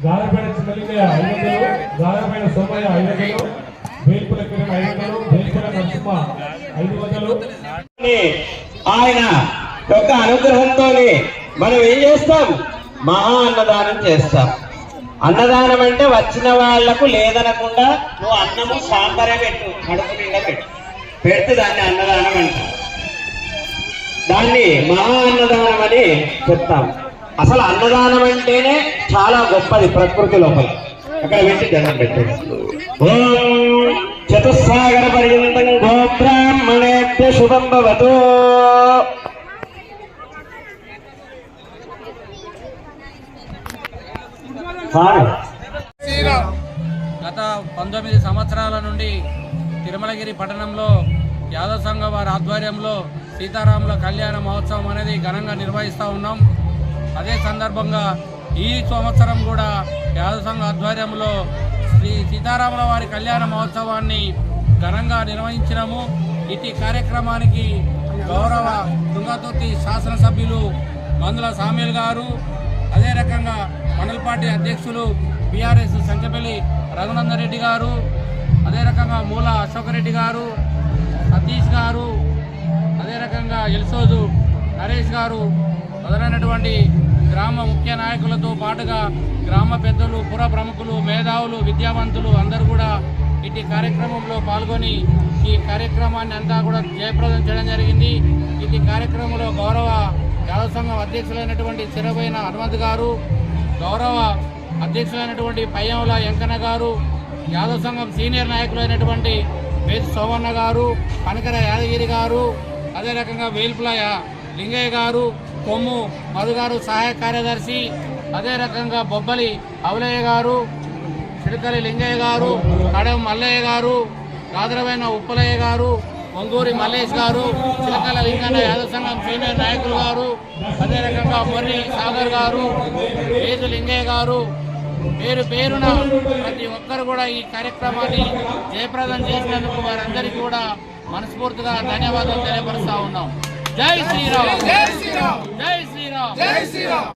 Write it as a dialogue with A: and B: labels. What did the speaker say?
A: గారపేట చిన్నలింగయ్య 500, గారపేట సోమయ్య 500, వేల్పుల కిరణ్ 500, వేల్పుల నరసింహ 500.
B: ఆయన యొక్క అనుగ్రహంతో మనం ఏం చేస్తాం? మహా అన్నదానం చేస్తాం. అన్నదానం అంటే వచ్చిన వాళ్లకు లేదనకుండా నువ్వు అన్నము సాంబారే పెట్టు, కడుపు నిండా పెడితే దాన్ని అన్నదానం అంటాం. దాన్ని మహా అన్నదానం అని చెప్తాం. అసలు అన్నదానం అంటేనే చాలా గొప్పది ప్రకృతి లోపల. అక్కడ పెట్టి దండం పెట్టండి. ఓం చతుస్సాగర పర్యంతం గోబ్రాహ్మణేభ్య శుభం భవతు.
C: గత 19 సంవత్సరాల నుండి తిరుమలగిరి పట్టణంలో యాదవ సంఘం వారి ఆధ్వర్యంలో సీతారాముల కళ్యాణ మహోత్సవం అనేది ఘనంగా నిర్వహిస్తూ ఉన్నాం. అదే సందర్భంగా ఈ సంవత్సరం కూడా యాదవ సంఘ ఆధ్వర్యంలో శ్రీ సీతారాముల వారి కళ్యాణ మహోత్సవాన్ని ఘనంగా నిర్వహించినాము. ఇటు కార్యక్రమానికి గౌరవ తుంగతుర్తి శాసనసభ్యులు మందుల సామ్యుల్ గారు, అదే రకంగా మండల పార్టీ అధ్యక్షులు బీఆర్ఎస్ సంచపల్లి రఘునందన్ రెడ్డి గారు, అదే రకంగా మూల అశోక్ రెడ్డి గారు, సతీష్ గారు, అదే రకంగా ఎల్సోజు నరేష్ గారు మొదలైనటువంటి గ్రామ ముఖ్య నాయకులతో పాటుగా గ్రామ పెద్దలు, పుర ప్రముఖులు, మేధావులు, విద్యావంతులు అందరూ కూడా ఇటు కార్యక్రమంలో పాల్గొని ఈ కార్యక్రమాన్ని అంతా కూడా జయప్రదం చేయడం జరిగింది. ఇటు కార్యక్రమంలో గౌరవ యాదవ సంఘం అధ్యక్షులైనటువంటి చిరబోయిన హనుమంత్ గారు, గౌరవ అధ్యక్షులైనటువంటి పయ్యంల వెంకన్న గారు, యాదవ సంఘం సీనియర్ నాయకులైనటువంటి వేసి సోమన్న గారు, పనకర యాదగిరి గారు, అదే రకంగా వేల్పుల లింగయ్య గారు, కొమ్ము మధు గారు సహాయ కార్యదర్శి, అదే రకంగా బొబ్బలి అవలయ్య గారు, చిడకలి లింగయ్య గారు, కడవ మల్లయ్య గారు, గాదరవైన ఉప్పలయ్య గారు, ఒంగూరి మల్లేష్ గారు, చిలకల లింగన్న యాదవ సంఘం సీనియర్ నాయకులు గారు, అదే రకంగా మొర్రి సాగర్ గారు, వేసు లింగయ్య గారు, పేరు పేరున ప్రతి ఒక్కరు కూడా ఈ కార్యక్రమాన్ని జయప్రదం చేసినందుకు వారందరికీ కూడా మనస్ఫూర్తిగా ధన్యవాదాలు తెలియపరుస్తా ఉన్నాం. జై శ్రీరామ్, జై శ్రీరామ్, జై శ్రీరామ్, జై శ్రీరామ్.